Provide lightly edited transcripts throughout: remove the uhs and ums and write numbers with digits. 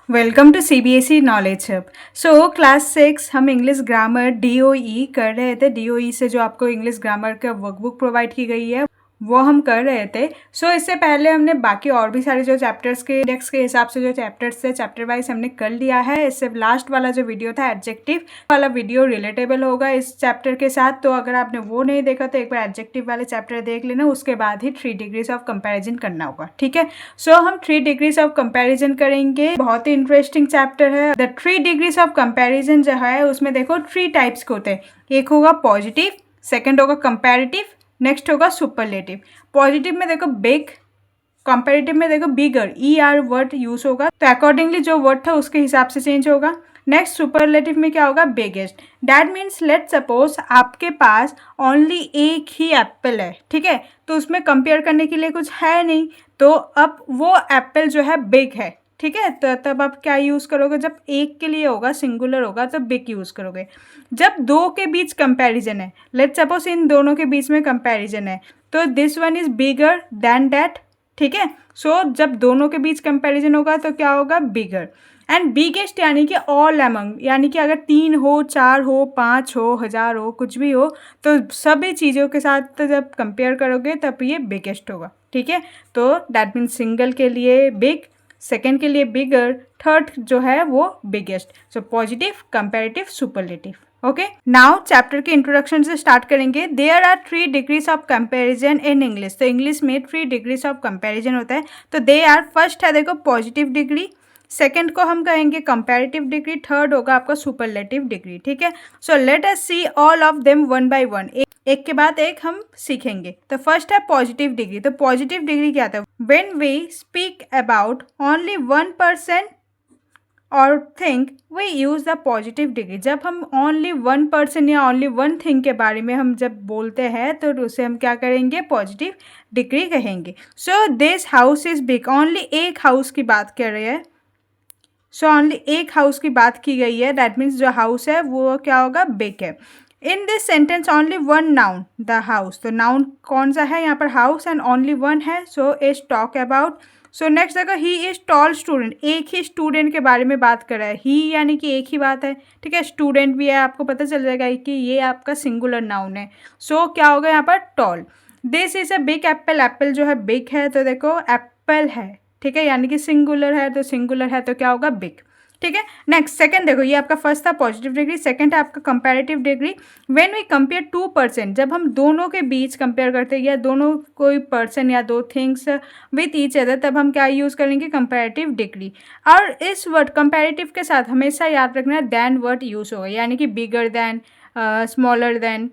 Welcome to CBSE knowledge hub. So class 6 हम English grammar DOE कर रहे थे। डीओई से जो आपको इंग्लिश ग्रामर का वर्कबुक प्रोवाइड की गई है वो हम कर रहे थे। सो इससे पहले हमने बाकी और भी सारे जो चैप्टर्स के इंडेक्स के हिसाब से जो चैप्टर्स थे चैप्टर वाइज हमने कर लिया है। इससे लास्ट वाला जो वीडियो था एडजेक्टिव वाला वीडियो रिलेटेबल होगा इस चैप्टर के साथ। तो अगर आपने वो नहीं देखा तो एक बार एडजेक्टिव वाले चैप्टर देख लेना, उसके बाद ही 3 डिग्रीज ऑफ कंपैरिजन करना होगा, ठीक है। सो हम 3 डिग्रीज ऑफ कंपैरिजन करेंगे। बहुत ही इंटरेस्टिंग चैप्टर है। द 3 डिग्रीज ऑफ कंपैरिजन जो है उसमें देखो 3 टाइप्स के होते हैं। एक होगा पॉजिटिव, सेकंड होगा कंपैरेटिव, नेक्स्ट होगा सुपरलेटिव। पॉजिटिव में देखो बिग, कंपैरेटिव में देखो बिगर, ER वर्ड यूज होगा तो अकॉर्डिंगली जो वर्ड था उसके हिसाब से चेंज होगा। नेक्स्ट सुपरलेटिव में क्या होगा, biggest. That means let suppose आपके पास ओनली एक ही एप्पल है, ठीक है, तो उसमें कंपेयर करने के लिए कुछ है नहीं, तो अब वो एप्पल जो है बिग है, ठीक है। तो तब आप क्या यूज़ करोगे, जब एक के लिए होगा सिंगुलर होगा तो बिग यूज़ करोगे। जब दो के बीच कंपैरिजन है, लेट सपोज इन दोनों के बीच में कंपैरिजन है, तो this one is bigger then that, ठीक है। सो जब दोनों के बीच कंपैरिजन होगा तो क्या होगा, बिगर। एंड बिगेस्ट यानी कि ऑल अमंग, यानी कि अगर 3 हो, 4 हो, 5 हो, 1000 हो, कुछ भी हो, तो सभी चीज़ों के साथ तो जब कंपेयर करोगे तब ये बिगेस्ट होगा, ठीक है। तो दैट मीन्स सिंगल के लिए बिग, सेकेंड के लिए बिगर, थर्ड जो है वो biggest. So positive, comparative, superlative. Okay, now chapter के इंट्रोडक्शन से स्टार्ट करेंगे। There are 3 degrees of comparison in English. तो इंग्लिश में 3 डिग्रीज ऑफ कंपैरिजन होता है। तो दे आर, फर्स्ट है देखो पॉजिटिव डिग्री, सेकेंड को हम कहेंगे कंपैरेटिव डिग्री, थर्ड होगा आपका सुपरलेटिव डिग्री, ठीक है। So let us see all of them one by one, एक के बाद एक हम सीखेंगे। तो फर्स्ट है पॉजिटिव डिग्री। तो पॉजिटिव डिग्री क्या था, when we speak about only 1% और think we use the positive degree. जब हम ओनली 1% या ओनली वन थिंग के बारे में हम जब बोलते हैं तो उसे हम क्या करेंगे, पॉजिटिव डिग्री कहेंगे। So this house is big, only एक हाउस की बात कर रहे हैं। सो ओनली एक हाउस की बात की गई है, दैट मीन्स जो हाउस है वो क्या होगा, बिग है। In this sentence only one noun, the house. तो नाउन कौन सा है यहाँ पर, हाउस, एंड ओनली वन है, so is talk about. So next देखो, ही इज टॉल स्टूडेंट, एक ही स्टूडेंट के बारे में बात कर रहा है। ही यानी कि एक ही बात है, ठीक है। स्टूडेंट भी है, आपको पता चल जाएगा कि ये आपका सिंगुलर नाउन है। सो क्या होगा यहाँ पर, tall. This is a big apple, apple जो है बिग है, तो देखो एप्पल है, ठीक है, यानी कि सिंगुलर है, तो सिंगुलर है तो क्या होगा, बिग, ठीक है। नेक्स्ट सेकंड देखो, ये आपका फर्स्ट था पॉजिटिव डिग्री, सेकंड है आपका comparative degree. When we compare 2%, जब हम दोनों के बीच कंपेयर करते हैं या दोनों कोई पर्सन या दो थिंग्स विथ ईच अदर, तब हम क्या यूज़ करेंगे, कंपैरेटिव डिग्री। और इस वर्ड कंपैरेटिव के साथ हमेशा याद रखना दैन वर्ड यूज़ होगा, यानी कि bigger than, smaller than.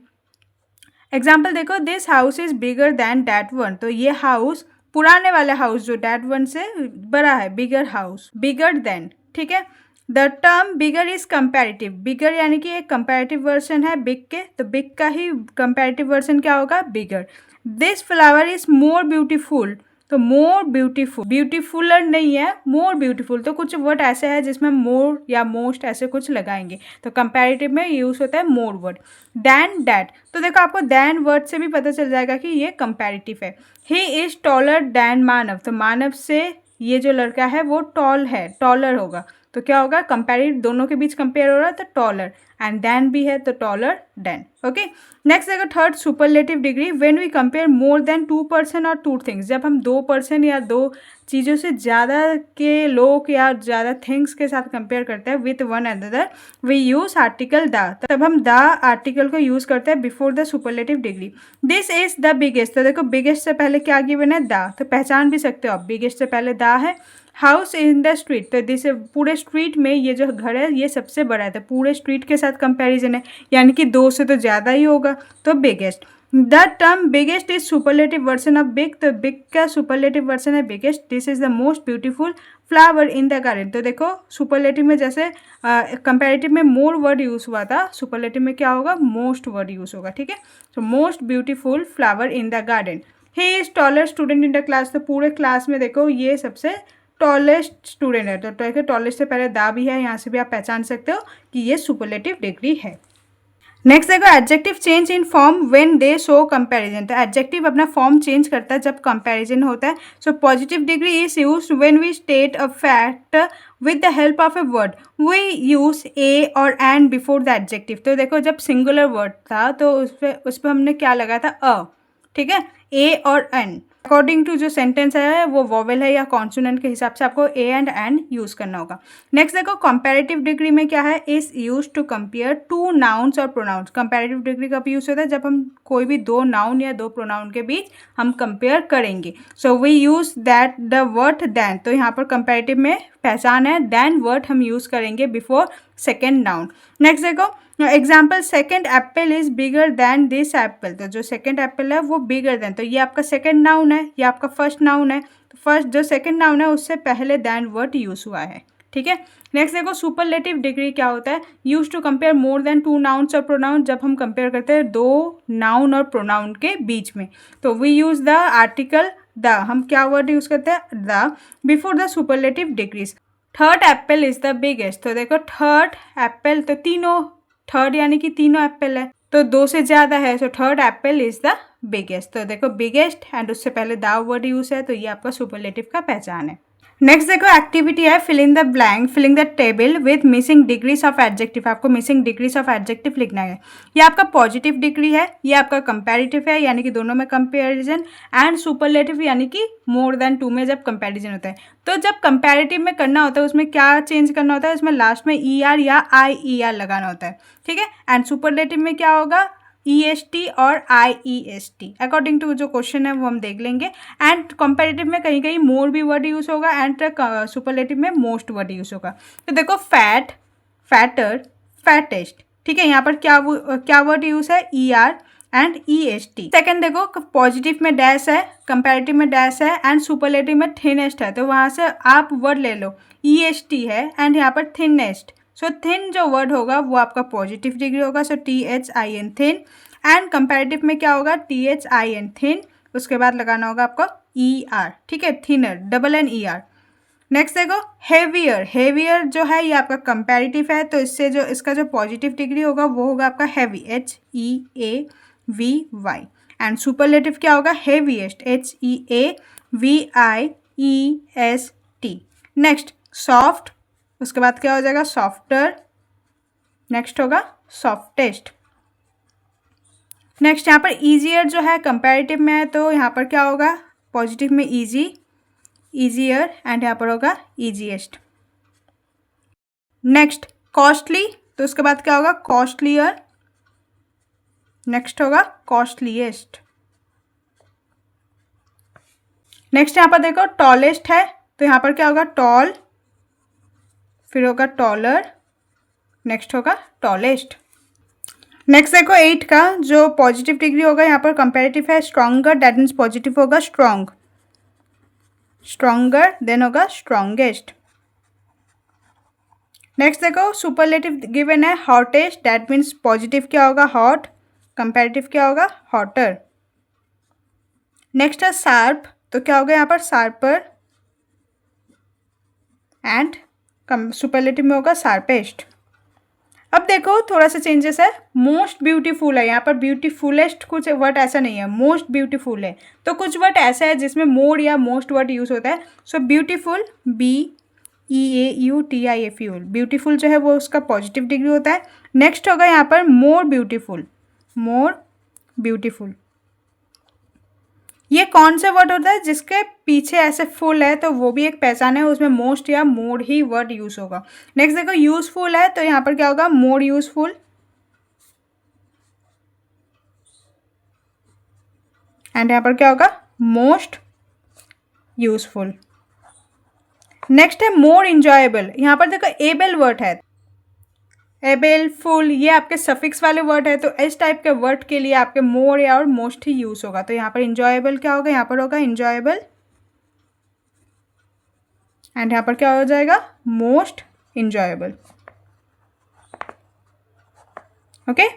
Example देखो, this house is bigger than that one. तो ये हाउस, पुराने वाले हाउस जो डैट वन से बड़ा है, बिगर हाउस, बिगर देन, ठीक है। The term bigger is comparative, bigger यानी कि एक कंपैरेटिव वर्जन है बिग के, तो बिग का ही कंपैरेटिव वर्जन क्या होगा, bigger. This flower is more beautiful, तो मोर ब्यूटीफुल, ब्यूटीफुलर नहीं है, मोर ब्यूटीफुल। तो कुछ वर्ड ऐसे हैं जिसमें मोर या मोस्ट ऐसे कुछ लगाएंगे, तो कंपैरेटिव में यूज होता है मोर वर्ड। दैन डैट, तो देखो आपको दैन वर्ड से भी पता चल जाएगा कि ये कंपैरेटिव है। ही इज टॉलर दैन मानव, तो मानव से ये जो लड़का है वो टॉल है, टॉलर होगा, तो क्या होगा, कंपैरेटिव, दोनों के बीच कंपेयर हो रहा है तो टॉलर, एंड देन भी है तो टॉलर देन। ओके, नेक्स्ट देखो third superlative degree. When we compare more than 2% और 2 थिंग्स, जब हम 2% या दो चीज़ों से ज़्यादा के लोग या ज़्यादा थिंग्स के साथ कंपेयर करते हैं with one another, we use article the, तब हम द आर्टिकल को यूज़ करते हैं before the superlative degree. This is the biggest, तो देखो बिगेस्ट से पहले क्या गिवन है, द, तो पहचान भी सकते हो आप, बिगेस्ट से पहले द है। हाउस इन द स्ट्रीट, तो दिस पूरे स्ट्रीट में ये जो घर है ये सबसे बड़ा है, तो पूरे स्ट्रीट के साथ कंपैरिजन है, यानी कि 2 से तो ज़्यादा ही होगा, तो biggest. The term biggest is superlative version of big, तो बिग का सुपरलेटिव वर्जन है biggest. This is the most beautiful flower in the garden, तो देखो सुपरलेटिव में जैसे कंपैरेटिव में मोर वर्ड यूज़ हुआ था, सुपरलेटिव में क्या होगा, मोस्ट वर्ड यूज़ होगा, ठीक है। तो most beautiful flower in the garden. He is taller student in the class, तो पूरे क्लास में देखो ये सबसे टॉलेस्ट स्टूडेंट है, तो टॉलेस्ट से पहले दा भी है, यहाँ से भी आप पहचान सकते हो कि ये सुपरलेटिव डिग्री है। नेक्स्ट देखो adjective change in form when they show comparison. तो एडजेक्टिव अपना फॉर्म चेंज करता है जब कंपैरिजन होता है। So positive degree is used when we state a fact with the help of a word. We use a और and before the adjective. तो देखो जब सिंगुलर वर्ड था तो उस पर हमने क्या लगाया था, अ, ठीक है, ए और एन। अकॉर्डिंग टू जो सेंटेंस है वो वॉवेल है या कॉन्सोनेंट के हिसाब से आपको ए एंड एन यूज करना होगा। नेक्स्ट देखो कंपैरेटिव डिग्री में क्या है, is use to compare two nouns और प्रोनाउंस। कंपैरेटिव डिग्री कब यूज होता है, जब हम कोई भी दो नाउन या दो प्रोनाउन के बीच हम कंपेयर करेंगे। So we use that the word than. तो यहाँ पर कंपैरेटिव में पहचान है, दैन वर्ड हम यूज करेंगे बिफोर सेकेंड नाउन। नेक्स्ट देखो example, second apple is bigger than this apple. तो जो सेकेंड एप्पल है वो बिगर दैन, तो ये आपका सेकेंड नाउन है, ये आपका फर्स्ट नाउन है। तो फर्स्ट जो सेकेंड नाउन है उससे पहले दैन वर्ड यूज हुआ है, ठीक है। नेक्स्ट देखो सुपरलेटिव डिग्री क्या होता है, use to compare more than two nouns और प्रोनाउन। जब हम कंपेयर करते हैं दो नाउन और प्रोनाउन के बीच में, तो we use the article the. हम क्या वर्ड यूज करते हैं, the, before the superlative degrees. Third apple is the biggest. तो देखो थर्ड एप्पल, तो तीनों, थर्ड यानी कि तीनों एप्पल है, तो दो से ज़्यादा है। So third apple is the biggest. तो देखो बिगेस्ट एंड उससे पहले द वर्ड यूज है, तो ये आपका सुपरलेटिव का पहचान है। नेक्स्ट देखो एक्टिविटी है fill in the blank, filling the table with missing degrees of adjective. आपको मिसिंग डिग्रीज ऑफ एडजेक्टिव लिखना है। ये आपका पॉजिटिव डिग्री है, ये आपका कंपैरेटिव है यानी कि दोनों में कंपैरिजन, एंड सुपरलेटिव यानी कि मोर देन टू में जब कंपैरिजन होता है। तो जब कंपैरेटिव में करना होता है उसमें क्या चेंज करना होता है, उसमें लास्ट में ई आर या आई ई आर लगाना होता है, ठीक है। एंड सुपरलेटिव में क्या होगा, ई एस टी और I E S T, according to जो क्वेश्चन है वो हम देख लेंगे। एंड कंपैरेटिव में कहीं कहीं मोर भी वर्ड यूज होगा एंड सुपरलेटिव में मोस्ट वर्ड यूज होगा। तो देखो फैट, फैटर, फैटेस्ट, ठीक है। यहाँ पर क्या वर्ड यूज है, E R and E S T. Second देखो पॉजिटिव में डैश है, कंपैरेटिव में डैश है एंड सुपरलेटिव में थिनेस्ट है। तो वहाँ से आप वर्ड ले लो, ई एस टी है एंड यहाँ पर थिनेस्ट। सो थिन जो वर्ड होगा वो आपका पॉजिटिव डिग्री होगा, so T H I N thin. And comparative में क्या होगा, T H I N thin, उसके बाद लगाना होगा आपको ई आर, ठीक है, thinner, double N E R. Next देखो हेवियर, हेवियर जो है ये आपका कंपैरेटिव है, तो इससे जो इसका जो पॉजिटिव डिग्री होगा वो होगा आपका heavy, H E A V Y. And superlative क्या होगा, heaviest, H E A V I E S T. Next soft, उसके बाद क्या हो जाएगा, सॉफ्टर। नेक्स्ट होगा सॉफ्टेस्ट। नेक्स्ट यहाँ पर ईजियर जो है कंपैरेटिव में है, तो यहाँ पर क्या होगा, पॉजिटिव में ईजी, ईजियर, एंड यहाँ पर होगा ईजीएस्ट। नेक्स्ट कॉस्टली, तो उसके बाद क्या होगा, कॉस्टलियर। नेक्स्ट होगा कॉस्टलीएस्ट। नेक्स्ट यहाँ पर देखो टॉलेस्ट है, तो यहाँ पर क्या होगा, टॉल, फिर होगा टॉलर, नेक्स्ट होगा टॉलेस्ट। नेक्स्ट देखो 8 का जो पॉजिटिव डिग्री होगा यहाँ पर कंपैरेटिव है, स्ट्रॉन्गर, दैट मीन्स पॉजिटिव होगा स्ट्रॉन्ग, स्ट्रॉन्गर, देन होगा स्ट्रॉन्गेस्ट। नेक्स्ट देखो सुपरलेटिव गिवन है हॉटेस्ट, दैट मीन्स पॉजिटिव क्या होगा, हॉट, कंपैरेटिव क्या होगा, हॉटर। नेक्स्ट है शार्प, तो क्या होगा यहाँ पर, शार्पर, एंड सुपरलेटिव में होगा शार्पेस्ट। अब देखो थोड़ा सा चेंजेस है, मोस्ट ब्यूटीफुल है, यहाँ पर ब्यूटीफुलेस्ट कुछ वर्ड ऐसा नहीं है, मोस्ट ब्यूटीफुल है। तो कुछ वर्ड ऐसा है जिसमें मोर या मोस्ट वर्ड यूज होता है। So beautiful, B E A U T I F U, beautiful जो है वो उसका पॉजिटिव डिग्री होता है। नेक्स्ट होगा यहाँ पर मोर ब्यूटीफुल, मोर ब्यूटीफुल। ये कौन सा वर्ड होता है जिसके पीछे ऐसे फुल है, तो वो भी एक पहचान है, उसमें मोस्ट या मोर ही वर्ड यूज होगा। नेक्स्ट देखो यूजफुल है, तो यहाँ पर क्या होगा, मोर यूजफुल, एंड यहाँ पर क्या होगा, मोस्ट यूजफुल। नेक्स्ट है मोर इंजॉयबल, यहाँ पर देखो एबल वर्ड है, एबल, फुल, ये आपके सफिक्स वाले वर्ड है, तो इस टाइप के वर्ड के लिए आपके मोर या और मोस्ट ही यूज होगा। तो यहाँ पर इंजॉयबल क्या होगा, यहाँ पर होगा इंजॉयबल, एंड यहाँ पर क्या हो जाएगा, मोस्ट इंजॉयबल। ओके।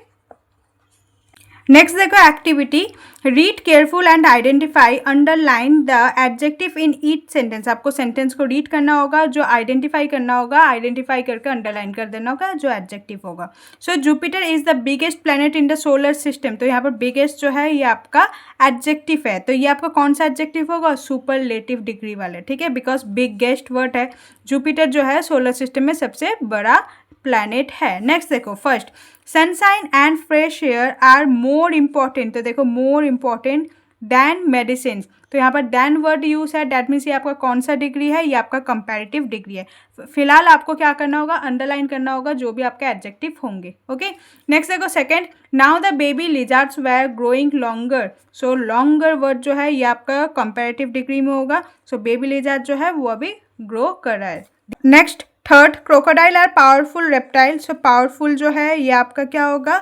नेक्स्ट देखो activity, read careful and identify underline the adjective in each sentence. आपको सेंटेंस को रीड करना होगा, जो आइडेंटिफाई करना होगा, आइडेंटिफाई करके अंडरलाइन कर देना होगा जो एडजेक्टिव होगा। So Jupiter is the biggest planet in the solar system. तो यहाँ पर बिगेस्ट जो है ये आपका एडजेक्टिव है, तो ये आपका कौन सा एडजेक्टिव होगा, सुपरलेटिव डिग्री वाले, ठीक है, बिकॉज बिगेस्ट वर्ड है। जुपिटर जो है सोलर सिस्टम में सबसे बड़ा प्लैनेट है। नेक्स्ट देखो, first, sunshine and fresh air are more important. तो देखो मोर इम्पॉर्टेंट दैन मेडिसिन, तो यहाँ पर दैन वर्ड यूज है, डैट मीन्स ये आपका कौन सा डिग्री है, ये आपका कंपैरेटिव डिग्री है। फिलहाल आपको क्या करना होगा, अंडरलाइन करना होगा जो भी आपके एडजेक्टिव होंगे। ओके, नेक्स्ट देखो second, now the baby lizards were growing longer. So longer word जो है ये आपका कंपैरेटिव डिग्री में होगा। सो बेबी लिजार्ड जो है वो अभी ग्रो कर रहा है। Next third, crocodile are powerful reptile. So powerful जो है ये आपका क्या होगा,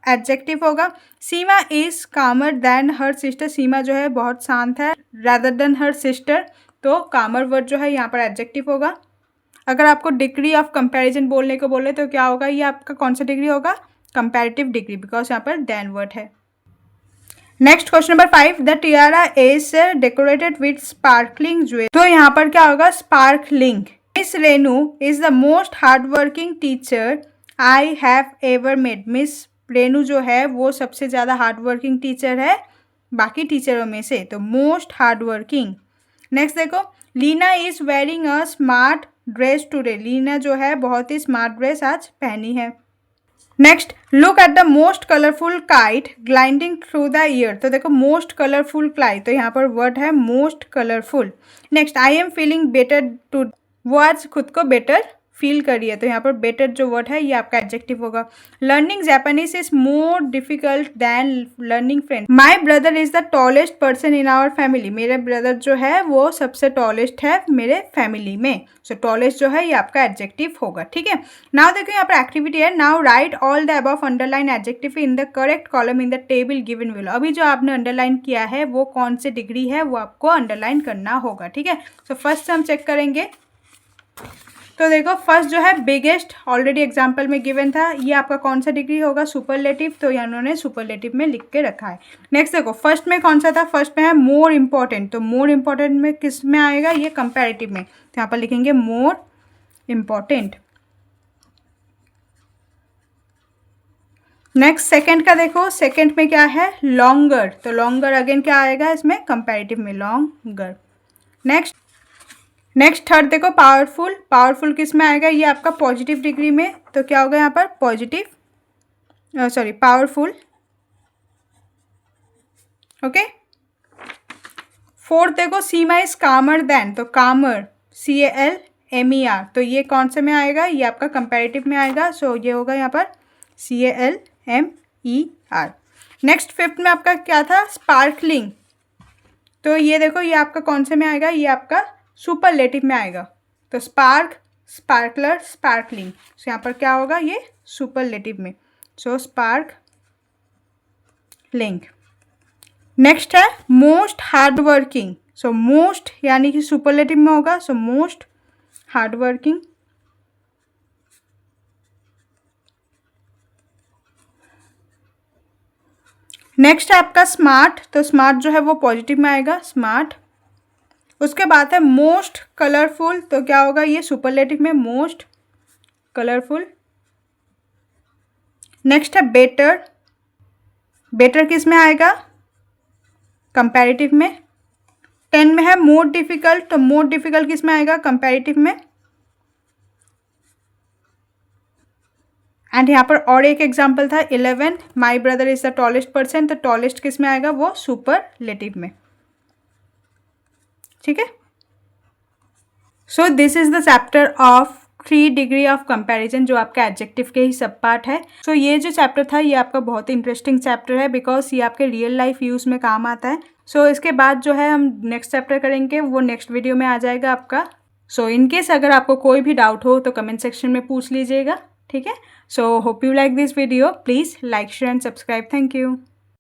एडजेक्टिव होगा। Seema is calmer than her sister. Seema जो है बहुत शांत है, रादर देन हर सिस्टर, तो कामर वर्ड जो है यहाँ पर एडजेक्टिव होगा। अगर आपको डिग्री ऑफ कंपैरिजन बोलने को बोले तो क्या होगा, ये आपका कौन सा डिग्री होगा, कंपैरेटिव डिग्री, बिकॉज यहाँ पर देन वर्ड है। Next question number 5, the Tiara is decorated with sparkling jewellery. तो यहाँ पर क्या होगा, sparkling. Miss Renu is the most hard working teacher I have ever made. Miss Renu जो है वो सबसे ज़्यादा हार्ड वर्किंग टीचर है बाकी टीचरों में से, तो मोस्ट हार्ड वर्किंग। नेक्स्ट देखो, Leena is wearing a smart dress today. Leena जो है बहुत ही स्मार्ट ड्रेस आज पहनी है। Next, look at the most colourful kite gliding through the air. तो देखो मोस्ट कलरफुल काइट, तो यहाँ पर वर्ड है most colourful. Next, I am feeling better too, वो आज खुद को बेटर फील करिए, तो यहाँ पर बेटर जो वर्ड है ये आपका एडजेक्टिव होगा। Learning Japanese is more difficult than learning French. My brother is the tallest person in our family. मेरे ब्रदर जो है वो सबसे टॉलेस्ट है मेरे फैमिली में। सो टॉलेस्ट जो है ये आपका एडजेक्टिव होगा, ठीक है। नाउ देखो यहाँ पर एक्टिविटी है, now right all the above underline adjective in the correct column in the table given below. अभी जो आपने अंडरलाइन किया है वो कौन से डिग्री है वो आपको अंडरलाइन करना होगा, ठीक है। सो फर्स्ट हम चेक करेंगे, तो देखो फर्स्ट जो है बिगेस्ट, ऑलरेडी एग्जाम्पल में गिवन था, ये आपका कौन सा डिग्री होगा, सुपरलेटिव, तो यहाँ उन्होंने सुपरलेटिव में लिख के रखा है। नेक्स्ट देखो फर्स्ट में कौन सा था, फर्स्ट में है मोर इम्पॉर्टेंट, तो मोर इम्पॉर्टेंट में किस में आएगा, ये कंपैरेटिव में, तो यहाँ पर लिखेंगे मोर इम्पॉर्टेंट। नेक्स्ट सेकंड का देखो, सेकंड में क्या है, लॉन्गर, तो लॉन्गर अगेन क्या आएगा इसमें, कंपैरेटिव में लॉन्गर। नेक्स्ट थर्ड देखो पावरफुल, पावरफुल किस में आएगा, ये आपका पॉजिटिव डिग्री में, तो क्या होगा यहाँ पर positive, sorry powerful. Okay, fourth देखो सीमा इज कामर देन, तो कामर CALMER, तो ये कौन से में आएगा, ये आपका कंपैरेटिव में आएगा। सो ये होगा यहाँ पर CALMER। नेक्स्ट फिफ्थ में आपका क्या था, स्पार्कलिंग, तो ये देखो ये आपका कौन से में आएगा, ये आपका सुपरलेटिव में आएगा, तो स्पार्क, स्पार्कलर, स्पार्कलिंग, सो यहाँ पर क्या होगा, ये सुपरलेटिव में, सो स्पार्क लिंक। नेक्स्ट है most hard working, so most यानी कि सुपरलेटिव में होगा, so most hard working. Next है आपका स्मार्ट, तो स्मार्ट जो है वो पॉजिटिव में आएगा, स्मार्ट। उसके बाद है मोस्ट कलरफुल, तो क्या होगा, ये सुपरलेटिव में, मोस्ट कलरफुल। नेक्स्ट है बेटर, बेटर किस में आएगा, कंपैरेटिव में। 10 में है मोर डिफिकल्ट, तो मोर डिफिकल्ट किस में आएगा, कंपैरेटिव में। एंड यहाँ पर और एक एग्जाम्पल था 11, माई brother is the tallest person, तो टॉलेस्ट किस में आएगा, वो सुपरलेटिव में, ठीक है। So this is the chapter of 3 degree of comparison, जो आपका एडजेक्टिव के ही सब पार्ट है। सो ये जो चैप्टर था ये आपका बहुत ही इंटरेस्टिंग चैप्टर है, बिकॉज ये आपके रियल लाइफ यूज़ में काम आता है। सो इसके बाद जो है हम नेक्स्ट चैप्टर करेंगे, वो नेक्स्ट वीडियो में आ जाएगा आपका। सो इनकेस अगर आपको कोई भी डाउट हो तो कमेंट सेक्शन में पूछ लीजिएगा, ठीक है। So hope you like this video, please like share and subscribe, thank you.